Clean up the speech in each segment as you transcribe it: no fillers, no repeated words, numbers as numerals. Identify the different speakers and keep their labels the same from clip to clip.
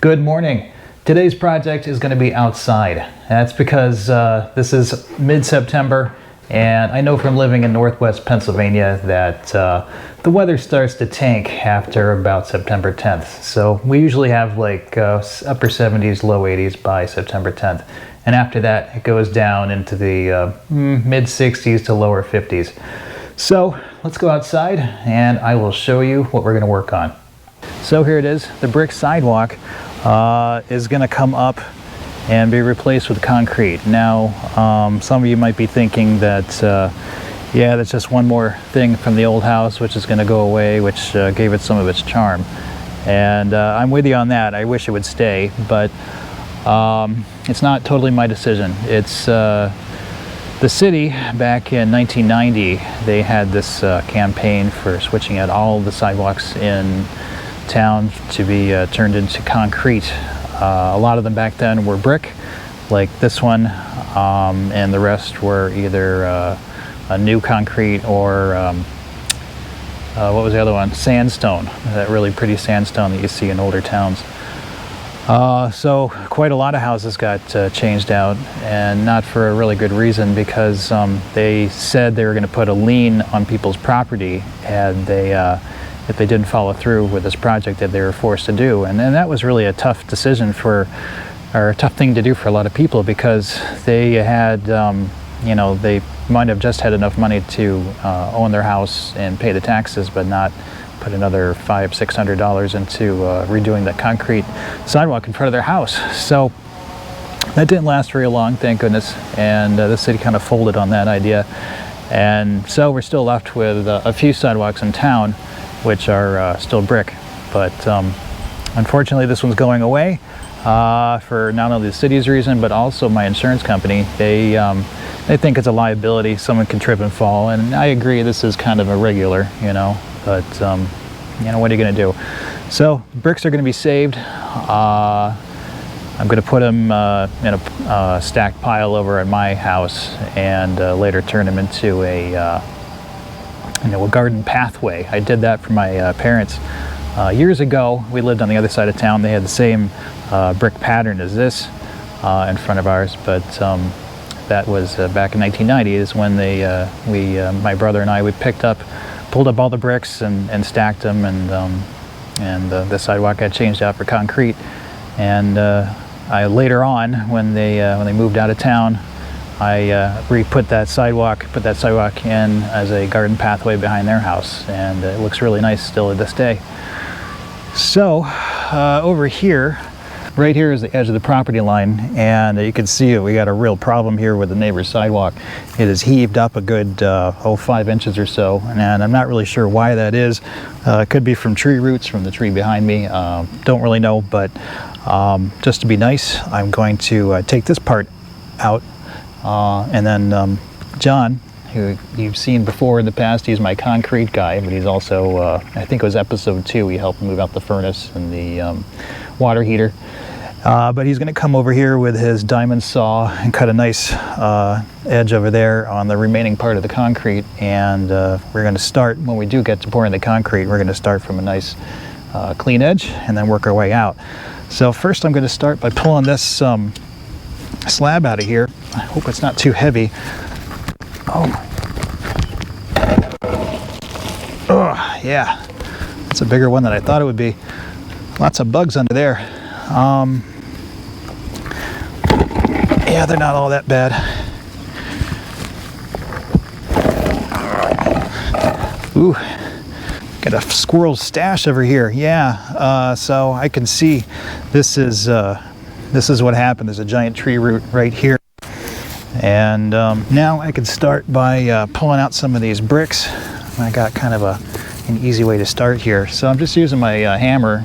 Speaker 1: Good morning. Today's project is going to be outside. That's because this is mid-September, and I know from living in Northwest Pennsylvania that the weather starts to tank after about September 10th. So we usually have like upper 70s, low 80s by September 10th. And after that, it goes down into the mid 60s to lower 50s. So let's go outside and I will show you what we're going to work on. So here it is. The brick sidewalk is going to come up and be replaced with concrete. Now, some of you might be thinking that, yeah, that's just one more thing from the old house which is going to go away, which gave it some of its charm. And I'm with you on that. I wish it would stay, but it's not totally my decision. It's the city back in 1990, they had this campaign for switching out all the sidewalks in town to be turned into concrete. A lot of them back then were brick, like this one, and the rest were either a new concrete or what was the other one? Sandstone, that really pretty sandstone that you see in older towns. So quite a lot of houses got changed out, and not for a really good reason, because they said they were going to put a lien on people's property and if they didn't follow through with this project that they were forced to do. And that was really a tough decision or a tough thing to do for a lot of people, because they had, you know, they might have just had enough money to own their house and pay the taxes, but not put another $500–600 into redoing the concrete sidewalk in front of their house. So that didn't last very long, thank goodness, and the city kind of folded on that idea. And so we're still left with a few sidewalks in town which are still brick, but unfortunately this one's going away for not only the city's reason, but also my insurance company. They think it's a liability, someone can trip and fall, and I agree this is kind of irregular, you know, but you know, what are you going to do? So bricks are going to be saved. I'm going to put them in a stacked pile over at my house, and later turn them into a garden pathway. I did that for my parents years ago. We lived on the other side of town. They had the same brick pattern as this in front of ours, but that was back in 1990 is when my brother and I, we pulled up all the bricks and stacked them, and the sidewalk got changed out for concrete. And I later on, when they moved out of town, I put that sidewalk in as a garden pathway behind their house, and it looks really nice still to this day. So over here, right here is the edge of the property line, and you can see it. We got a real problem here with the neighbor's sidewalk. It is heaved up a good 5 inches or so, and I'm not really sure why that is. It could be from tree roots from the tree behind me. Don't really know, but just to be nice, I'm going to take this part out. And then John, who you've seen before in the past, he's my concrete guy, but he's also, I think it was episode 2, he helped move out the furnace and the water heater. But he's going to come over here with his diamond saw and cut a nice edge over there on the remaining part of the concrete. And we're going to start, when we do get to pouring the concrete, we're going to start from a nice clean edge and then work our way out. So first I'm going to start by pulling this slab out of here. I hope it's not too heavy. Oh, yeah, it's a bigger one than I thought it would be. Lots of bugs under there. Yeah, they're not all that bad. Ooh, got a squirrel stash over here. Yeah, so I can see this is what happened. There's a giant tree root right here. And now I can start by pulling out some of these bricks. I got kind of an easy way to start here. So I'm just using my hammer.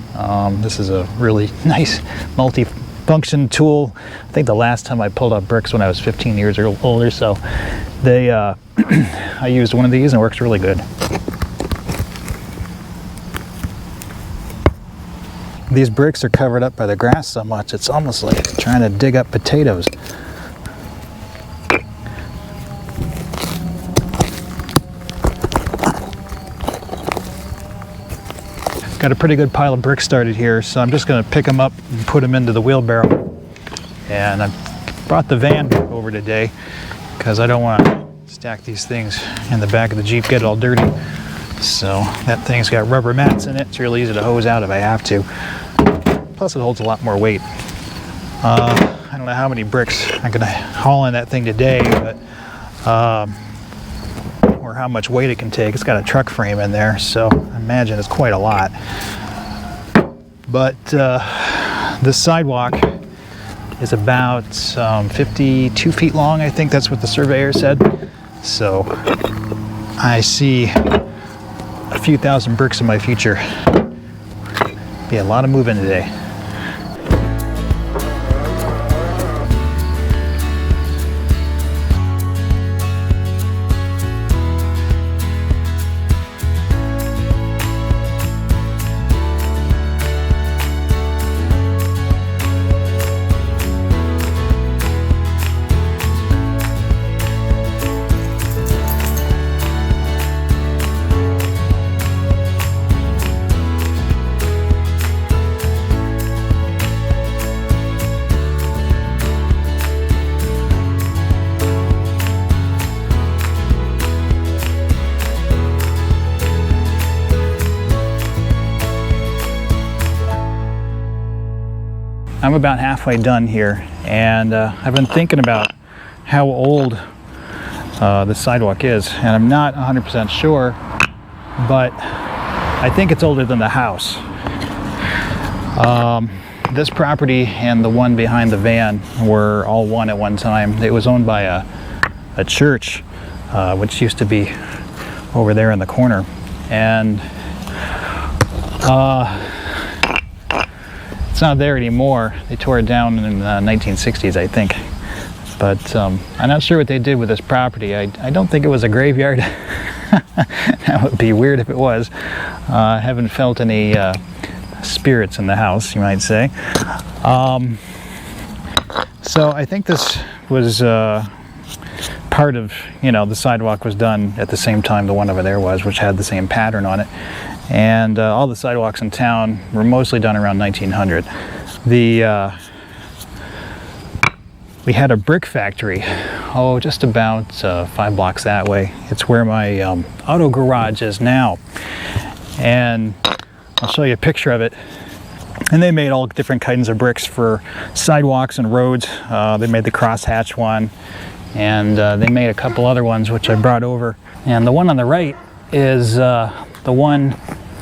Speaker 1: This is a really nice multi-function tool. I think the last time I pulled up bricks when I was 15 years old or so. I used one of these and it works really good. These bricks are covered up by the grass so much, it's almost like trying to dig up potatoes. got a pretty good pile of bricks started here, so I'm just going to pick them up and put them into the wheelbarrow. And I brought the van over today because I don't want to stack these things in the back of the Jeep, get it all dirty. So that thing's got rubber mats in it. It's really easy to hose out if I have to. Plus it holds a lot more weight. I don't know how many bricks I'm going to haul in that thing today, but or how much weight it can take. It's got a truck frame in there, so I imagine it's quite a lot. But this sidewalk is about 52 feet long. I think that's what the surveyor said. So I see a few thousand bricks in my future. Be a lot of moving today. I'm about halfway done here, and I've been thinking about how old the sidewalk is, and I'm not 100% sure, but I think it's older than the house. This property and the one behind the van were all one at one time. It was owned by a church, which used to be over there in the corner, and it's not there anymore. They tore it down in the 1960s, I think. But I'm not sure what they did with this property. I don't think it was a graveyard. That would be weird if it was. I haven't felt any spirits in the house, you might say. So I think this was part of, the sidewalk was done at the same time the one over there was, which had the same pattern on it. And all the sidewalks in town were mostly done around 1900. We had a brick factory, just about 5 blocks that way. It's where my auto garage is now. And I'll show you a picture of it. And they made all different kinds of bricks for sidewalks and roads. They made the crosshatch one, and they made a couple other ones which I brought over. And the one on the right is the one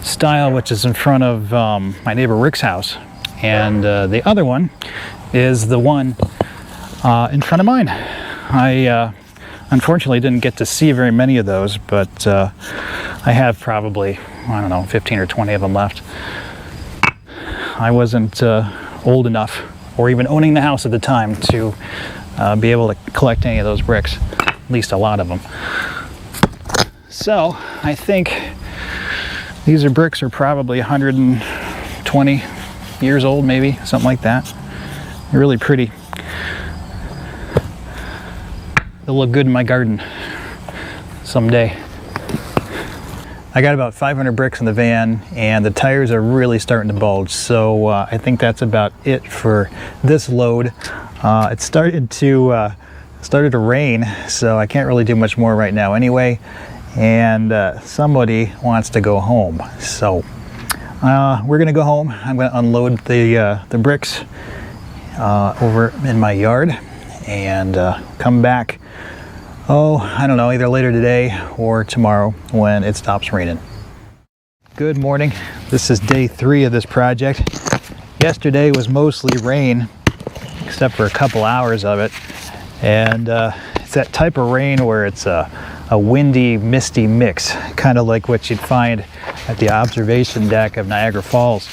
Speaker 1: style which is in front of my neighbor Rick's house, and the other one is the one in front of mine. I unfortunately didn't get to see very many of those, but I have probably, 15 or 20 of them left. I wasn't old enough or even owning the house at the time to be able to collect any of those bricks, at least a lot of them. So I think these bricks are probably 120 years old, maybe, something like that. They're really pretty. They'll look good in my garden someday. I got about 500 bricks in the van, and the tires are really starting to bulge, so I think that's about it for this load. It started to rain, so I can't really do much more right now anyway. And somebody wants to go home, so we're gonna go home. I'm gonna unload the bricks over in my yard and come back, I don't know, either later today or tomorrow when it stops raining. Good morning. This is day 3 of this project. Yesterday was mostly rain, except for a couple hours of it, and it's that type of rain where it's a windy, misty mix, kind of like what you'd find at the observation deck of Niagara Falls.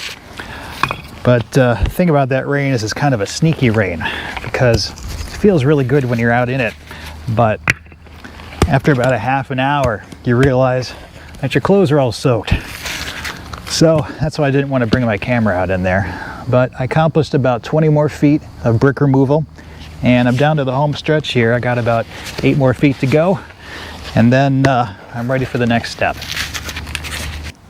Speaker 1: But the thing about that rain is it's kind of a sneaky rain, because it feels really good when you're out in it, but after about a half an hour you realize that your clothes are all soaked. So that's why I didn't want to bring my camera out in there. But I accomplished about 20 more feet of brick removal, and I'm down to the home stretch here. I got about 8 more feet to go, and then I'm ready for the next step.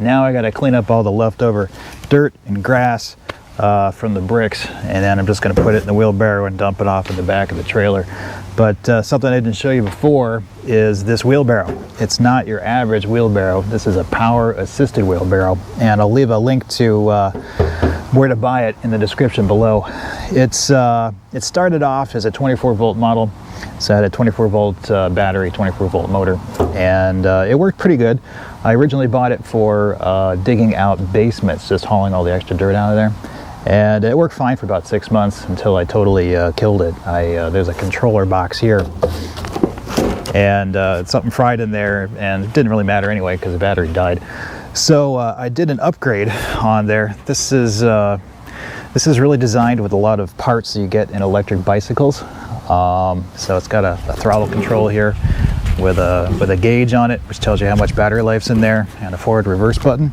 Speaker 1: Now I got to clean up all the leftover dirt and grass from the bricks, and then I'm just going to put it in the wheelbarrow and dump it off in the back of the trailer. But something I didn't show you before is this wheelbarrow. It's not your average wheelbarrow. This is a power assisted wheelbarrow, and I'll leave a link to where to buy it in the description below. It started off as a 24 volt model, so I had a 24 volt battery, 24 volt motor, and it worked pretty good. I originally bought it for digging out basements, just hauling all the extra dirt out of there. And it worked fine for about 6 months until I totally killed it. There's a controller box here, and something fried in there, and it didn't really matter anyway because the battery died. So I did an upgrade on there. This is really designed with a lot of parts that you get in electric bicycles. So it's got a throttle control here with a gauge on it, which tells you how much battery life's in there, and a forward reverse button.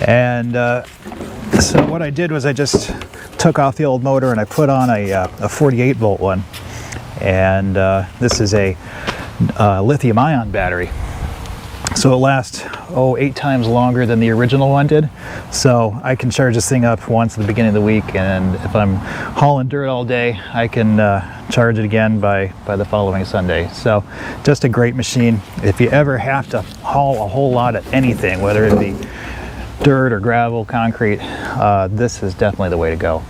Speaker 1: And so what I did was I just took off the old motor and I put on a 48 volt one, and this is a lithium ion battery, so it lasts 8 times longer than the original one did. So I can charge this thing up once at the beginning of the week, and if I'm hauling dirt all day, I can charge it again by the following Sunday. So just a great machine. If you ever have to haul a whole lot of anything, whether it be dirt or gravel, concrete, this is definitely the way to go.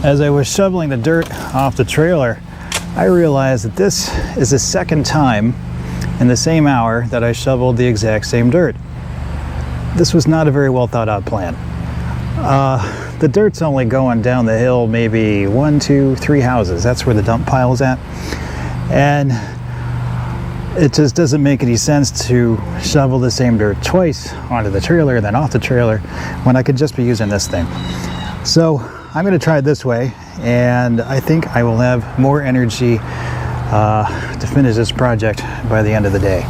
Speaker 1: As I was shoveling the dirt off the trailer, I realized that this is the second time in the same hour that I shoveled the exact same dirt. This was not a very well thought out plan. The dirt's only going down the hill maybe 1, 2, 3 houses. That's where the dump pile is at. And it just doesn't make any sense to shovel the same dirt twice onto the trailer and then off the trailer when I could just be using this thing. So I'm going to try it this way, and I think I will have more energy to finish this project by the end of the day.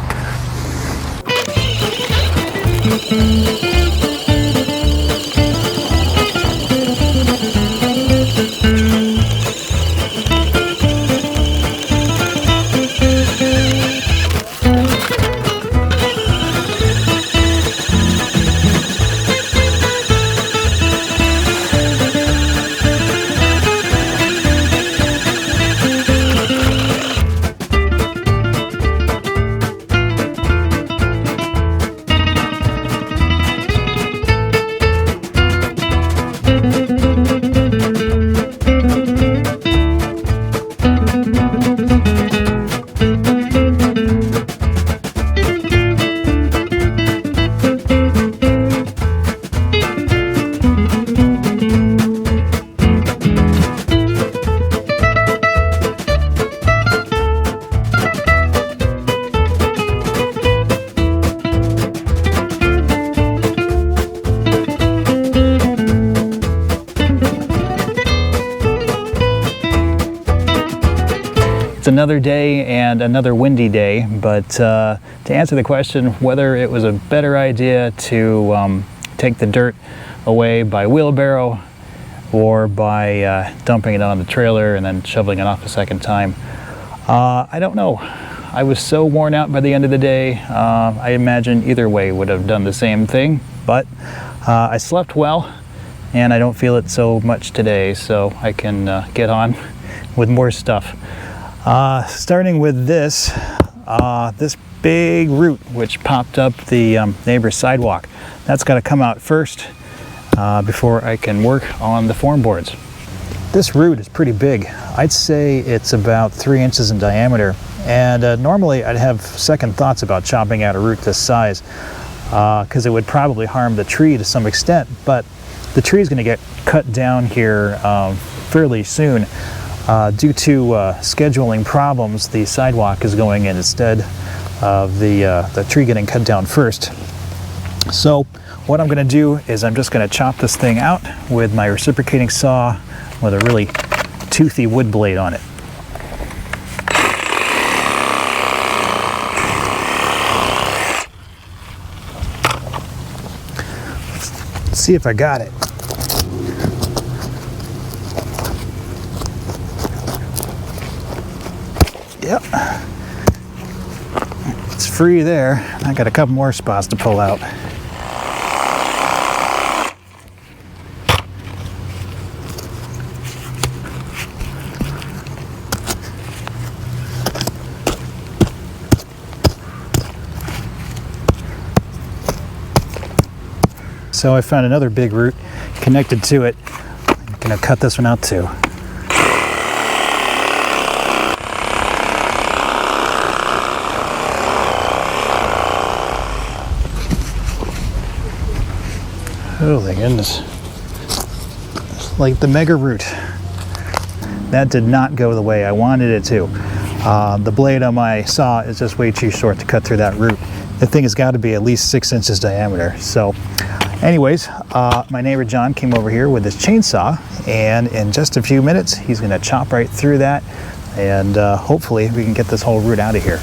Speaker 1: It's another day and another windy day, but to answer the question whether it was a better idea to take the dirt away by wheelbarrow or by dumping it on the trailer and then shoveling it off a second time, I don't know. I was so worn out by the end of the day. I imagine either way would have done the same thing, but I slept well and I don't feel it so much today, so I can get on with more stuff. Starting with this big root which popped up the neighbor's sidewalk. That's got to come out first before I can work on the form boards. This root is pretty big. I'd say it's about 3 inches in diameter, and normally I'd have second thoughts about chopping out a root this size because it would probably harm the tree to some extent, but the tree is going to get cut down here fairly soon. Due to scheduling problems, the sidewalk is going in instead of the tree getting cut down first. So what I'm going to do is I'm just going to chop this thing out with my reciprocating saw with a really toothy wood blade on it. Let's see if I got it. Yep. It's free there. I got a couple more spots to pull out. So I found another big root connected to it. I'm gonna cut this one out too. Holy goodness. Like the mega root. That did not go the way I wanted it to. The blade on my saw is just way too short to cut through that root. The thing has got to be at least 6 inches diameter. So anyways, my neighbor John came over here with his chainsaw, and in just a few minutes he's going to chop right through that, and hopefully we can get this whole root out of here.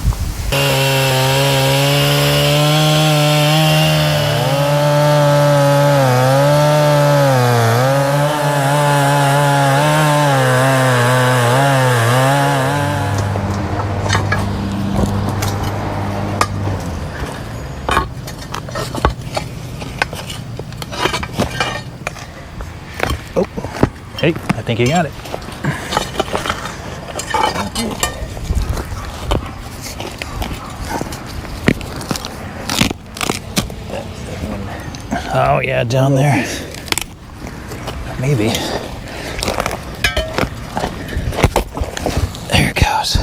Speaker 1: Oh, hey, I think you got it. Oh yeah, down there. Maybe. There it goes.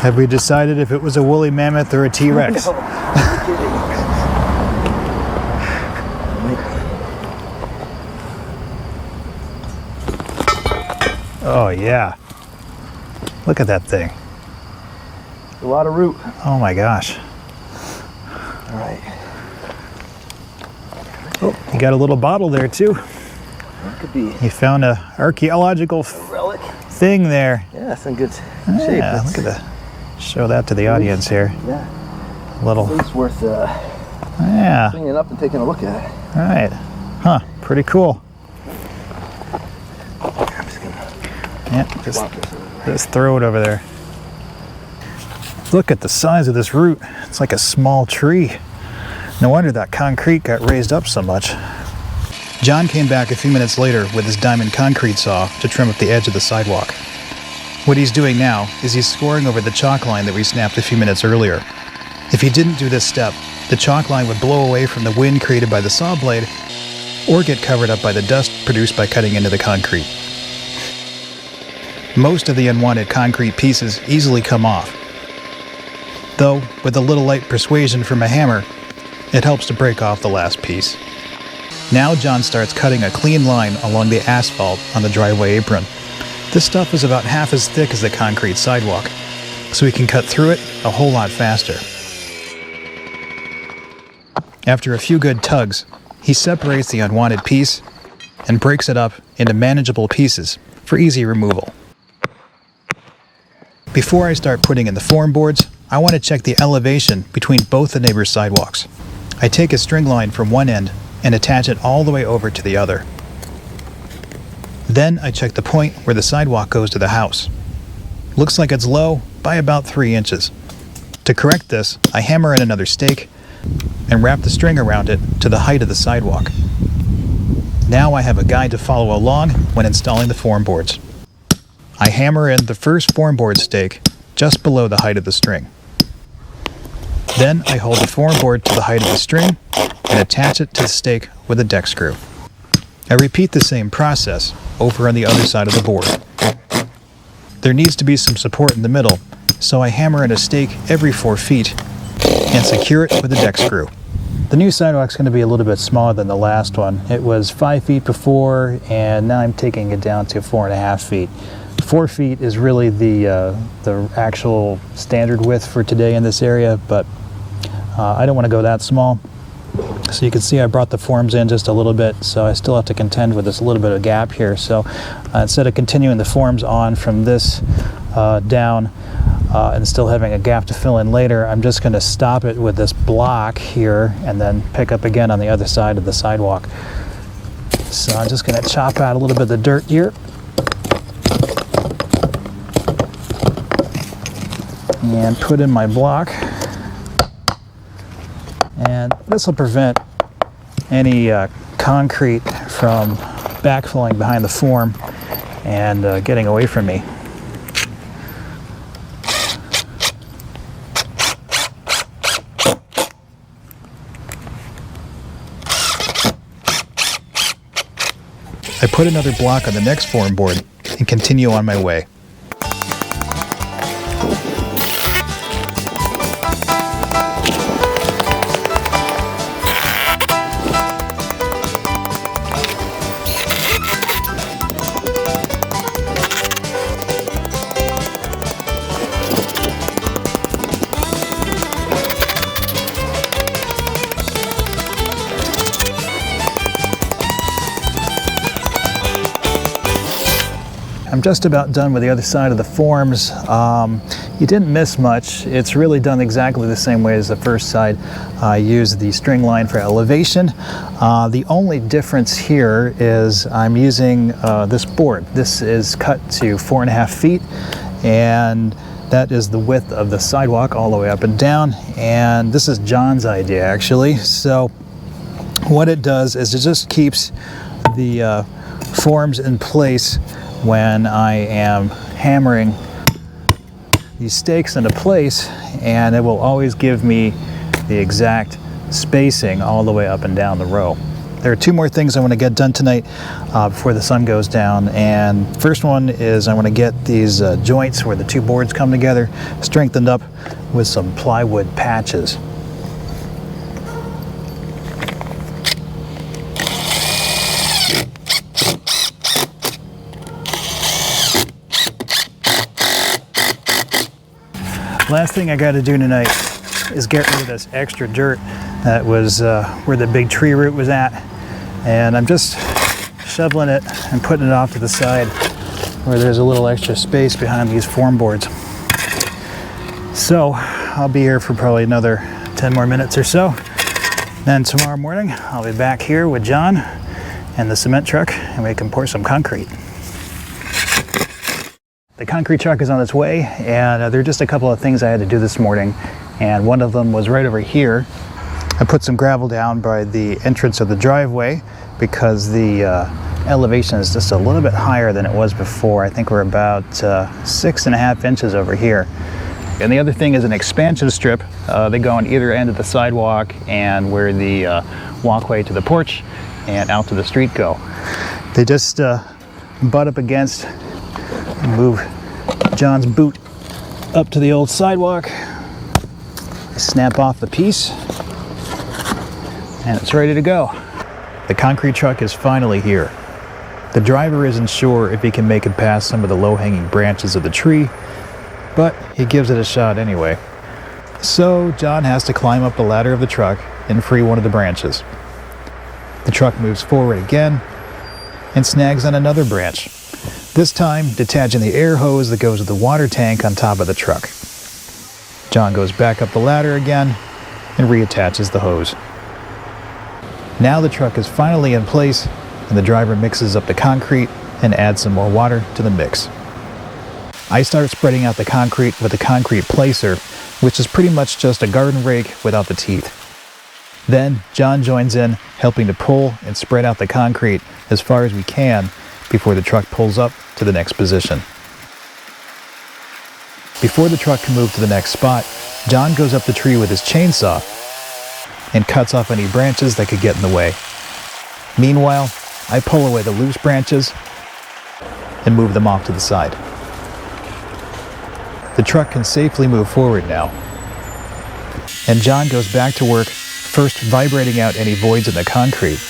Speaker 1: Have we decided if it was a woolly mammoth or a T-Rex?
Speaker 2: No.
Speaker 1: Oh yeah. Look at that thing.
Speaker 2: A lot of root.
Speaker 1: Oh my gosh.
Speaker 2: All right.
Speaker 1: Oh, you got a little bottle there too.
Speaker 2: That could be
Speaker 1: You found a archaeological
Speaker 2: a relic.
Speaker 1: thing there.
Speaker 2: Yeah, it's in good shape.
Speaker 1: Yeah, look at that. Show that to the audience here.
Speaker 2: Yeah.
Speaker 1: Little.
Speaker 2: It's worth
Speaker 1: Yeah.
Speaker 2: cleaning up and taking a look at.
Speaker 1: All right. Huh. Pretty cool.
Speaker 2: I'm just gonna
Speaker 1: Yeah.
Speaker 2: swap this.
Speaker 1: Just throw it over there. Look at the size of this root. It's like a small tree. No wonder that concrete got raised up so much. John came back a few minutes later with his diamond concrete saw to trim up the edge of the sidewalk. What he's doing now is he's scoring over the chalk line that we snapped a few minutes earlier. If he didn't do this step, the chalk line would blow away from the wind created by the saw blade or get covered up by the dust produced by cutting into the concrete. Most of the unwanted concrete pieces easily come off. Though, with a little light persuasion from a hammer, it helps to break off the last piece. Now John starts cutting a clean line along the asphalt on the driveway apron. This stuff is about half as thick as the concrete sidewalk, so he can cut through it a whole lot faster. After a few good tugs, he separates the unwanted piece and breaks it up into manageable pieces for easy removal. Before I start putting in the form boards, I want to check the elevation between both the neighbors' sidewalks. I take a string line from one end and attach it all the way over to the other. Then I check the point where the sidewalk goes to the house. Looks like it's low by about 3 inches. To correct this, I hammer in another stake and wrap the string around it to the height of the sidewalk. Now I have a guide to follow along when installing the form boards. I hammer in the first form board stake just below the height of the string. Then I hold the form board to the height of the string and attach it to the stake with a deck screw. I repeat the same process over on the other side of the board. There needs to be some support in the middle, so I hammer in a stake every 4 feet and secure it with a deck screw. The new sidewalk's going to be a little bit smaller than the last one. It was 5 feet before, and now I'm taking it down to 4.5 feet. 4 feet is really the actual standard width for today in this area, but I don't want to go that small. So you can see I brought the forms in just a little bit, so I still have to contend with this little bit of gap here. So instead of continuing the forms on from this down and still having a gap to fill in later, I'm just going to stop it with this block here and then pick up again on the other side of the sidewalk. So I'm just going to chop out a little bit of the dirt here. And put in my block. And this will prevent any concrete from backfilling behind the form and getting away from me. I put another block on the next form board and continue on my way. I'm just about done with the other side of the forms. You didn't miss much. It's really done exactly the same way as the first side. I used the string line for elevation. The only difference here is I'm using this board. This is cut to 4.5 feet, and that is the width of the sidewalk all the way up and down. And this is John's idea, actually. So what it does is it just keeps the forms in place when I am hammering these stakes into place, and it will always give me the exact spacing all the way up and down the row. There are 2 more things I want to get done tonight before the sun goes down, and first one is I want to get these joints where the 2 boards come together strengthened up with some plywood patches. Last thing I got to do tonight is get rid of this extra dirt that was where the big tree root was at, and I'm just shoveling it and putting it off to the side where there's a little extra space behind these form boards. So I'll be here for probably another 10 more minutes or so. Then tomorrow morning I'll be back here with John and the cement truck, and we can pour some concrete. The concrete truck is on its way, and there are just a couple of things I had to do this morning, and one of them was right over here. I put some gravel down by the entrance of the driveway because the elevation is just a little bit higher than it was before. I think we're about 6.5 inches over here. And the other thing is an expansion strip. They go on either end of the sidewalk and where the walkway to the porch and out to the street go. They just butt up against, move John's boot up to the old sidewalk, snap off the piece, and it's ready to go. The concrete truck is finally here. The driver isn't sure if he can make it past some of the low-hanging branches of the tree, but he gives it a shot anyway. So John has to climb up the ladder of the truck and free one of the branches. The truck moves forward again and snags on another branch, this time detaching the air hose that goes with the water tank on top of the truck. John goes back up the ladder again and reattaches the hose. Now the truck is finally in place, and the driver mixes up the concrete and adds some more water to the mix. I start spreading out the concrete with a concrete placer, which is pretty much just a garden rake without the teeth. Then John joins in, helping to pull and spread out the concrete as far as we can before the truck pulls up to the next position. Before the truck can move to the next spot, John goes up the tree with his chainsaw and cuts off any branches that could get in the way. Meanwhile, I pull away the loose branches and move them off to the side. The truck can safely move forward now, and John goes back to work, first vibrating out any voids in the concrete,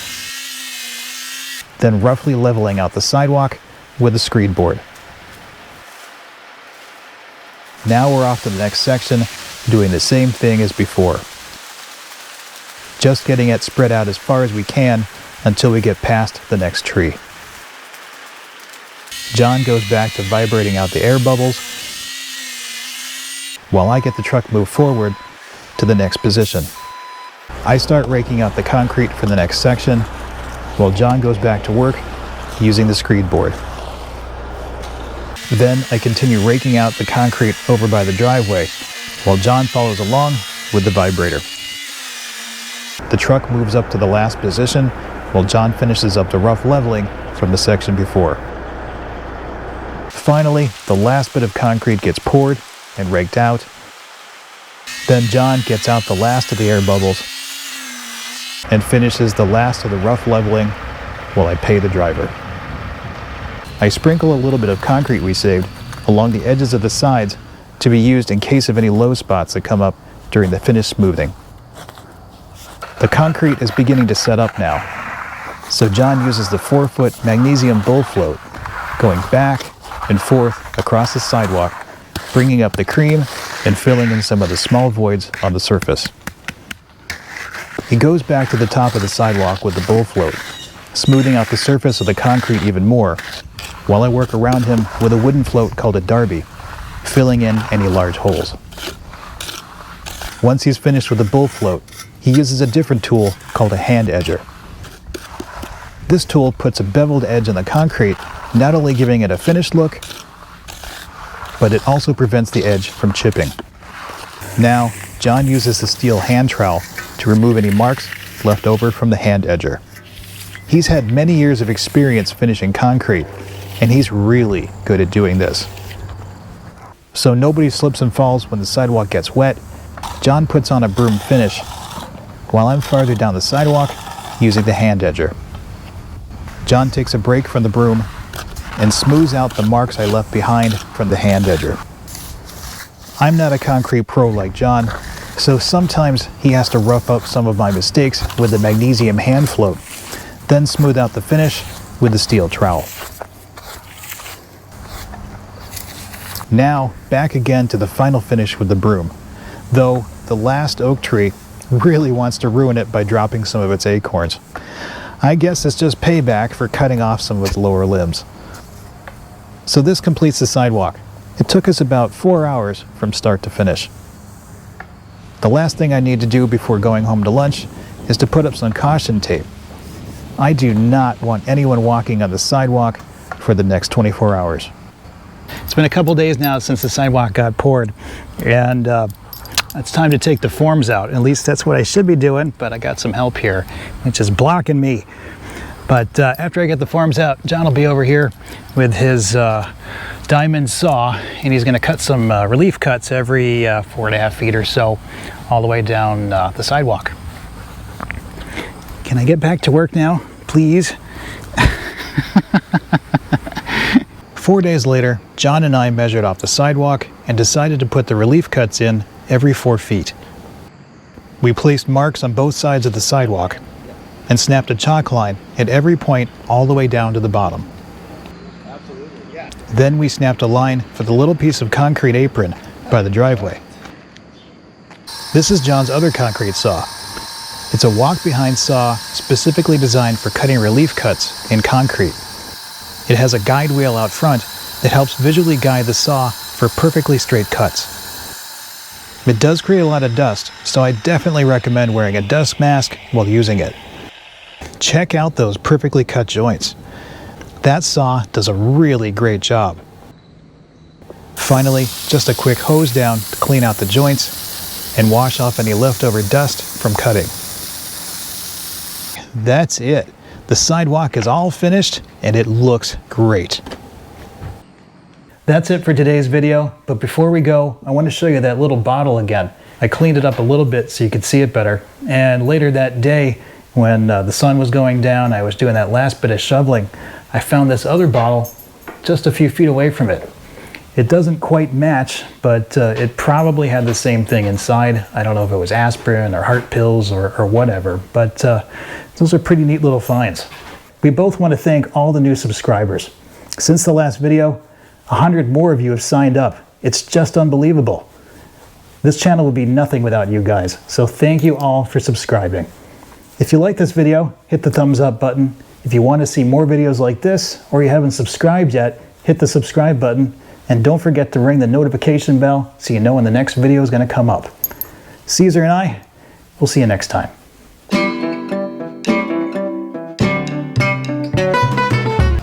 Speaker 1: then roughly leveling out the sidewalk with a screed board. Now we're off to the next section, doing the same thing as before. Just getting it spread out as far as we can until we get past the next tree. John goes back to vibrating out the air bubbles, while I get the truck moved forward to the next position. I start raking out the concrete for the next section, while John goes back to work using the screed board. Then I continue raking out the concrete over by the driveway, while John follows along with the vibrator. The truck moves up to the last position, while John finishes up the rough leveling from the section before. Finally, the last bit of concrete gets poured and raked out. Then John gets out the last of the air bubbles and finishes the last of the rough leveling while I pay the driver. I sprinkle a little bit of concrete we saved along the edges of the sides to be used in case of any low spots that come up during the finish smoothing. The concrete is beginning to set up now, so John uses the 4-foot magnesium bull float, going back and forth across the sidewalk, bringing up the cream and filling in some of the small voids on the surface. He goes back to the top of the sidewalk with the bull float, smoothing out the surface of the concrete even more, while I work around him with a wooden float called a derby, filling in any large holes. Once he's finished with the bull float, he uses a different tool called a hand edger. This tool puts a beveled edge on the concrete, not only giving it a finished look, but it also prevents the edge from chipping. Now, John uses the steel hand trowel to remove any marks left over from the hand edger. He's had many years of experience finishing concrete, and he's really good at doing this. So nobody slips and falls when the sidewalk gets wet, John puts on a broom finish, while I'm farther down the sidewalk using the hand edger. John takes a break from the broom and smooths out the marks I left behind from the hand edger. I'm not a concrete pro like John, so sometimes he has to rough up some of my mistakes with the magnesium hand float, then smooth out the finish with the steel trowel. Now, back again to the final finish with the broom, though the last oak tree really wants to ruin it by dropping some of its acorns. I guess it's just payback for cutting off some of its lower limbs. So this completes the sidewalk. It took us about 4 hours from start to finish. The last thing I need to do before going home to lunch is to put up some caution tape. I do not want anyone walking on the sidewalk for the next 24 hours. It's been a couple days now since the sidewalk got poured, and it's time to take the forms out. At least that's what I should be doing, but I got some help here, which is blocking me. But after I get the forms out, John will be over here with his diamond saw, and he's going to cut some relief cuts every 4.5 feet or so, all the way down the sidewalk. Can I get back to work now, please? 4 days later, John and I measured off the sidewalk and decided to put the relief cuts in every 4 feet. We placed marks on both sides of the sidewalk and snapped a chalk line at every point all the way down to the bottom.
Speaker 2: Absolutely, yeah.
Speaker 1: Then we snapped a line for the little piece of concrete apron by the driveway. This is John's other concrete saw. It's a walk-behind saw specifically designed for cutting relief cuts in concrete. It has a guide wheel out front that helps visually guide the saw for perfectly straight cuts. It does create a lot of dust, so I definitely recommend wearing a dust mask while using it. Check out those perfectly cut joints. That saw does a really great job. Finally, just a quick hose down to clean out the joints and wash off any leftover dust from cutting. That's it. The sidewalk is all finished and it looks great. That's it for today's video, but before we go, I want to show you that little bottle again. I cleaned it up a little bit so you could see it better, and later that day when the sun was going down, I was doing that last bit of shoveling, I found this other bottle just a few feet away from it. It doesn't quite match, but it probably had the same thing inside. I don't know if it was aspirin or heart pills or whatever, but those are pretty neat little finds. We both want to thank all the new subscribers. Since the last video, 100 more of you have signed up, It's just unbelievable. This channel would be nothing without you guys, so thank you all for subscribing. If you like this video, hit the thumbs up button. If you want to see more videos like this, or you haven't subscribed yet, hit the subscribe button, and don't forget to ring the notification bell so you know when the next video is going to come up. Caesar and I, we'll see you next time.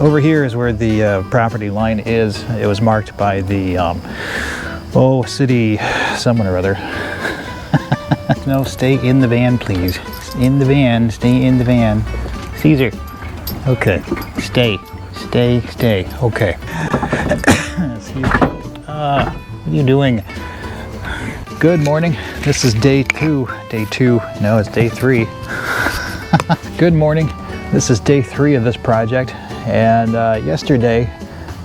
Speaker 1: Over here is where the property line is. It was marked by the, city someone or other. No, stay in the van, please. In the van, stay in the van. Caesar. Okay, stay. Okay. What are you doing? Good morning. This is day two. No, it's day 3. Good morning. This is day 3 of this project. And yesterday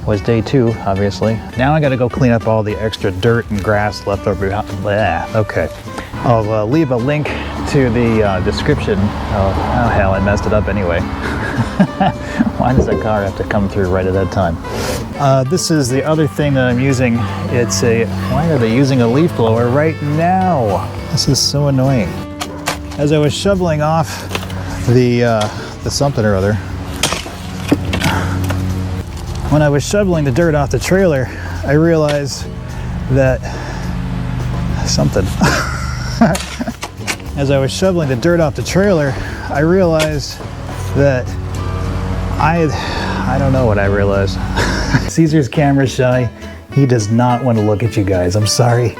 Speaker 1: was day 2, obviously. Now I gotta go clean up all the extra dirt and grass left over. Okay. I'll leave a link to the description. Oh hell, I messed it up anyway. Why does that car have to come through right at that time? This is the other thing that I'm using. It's a, why are they using a leaf blower right now? This is so annoying. As I was shoveling off the something or other, when I was shoveling the dirt off the trailer, I realized that something. As I was shoveling the dirt off the trailer, I realized that I don't know what I realized. Caesar's camera shy. He does not want to look at you guys. I'm sorry.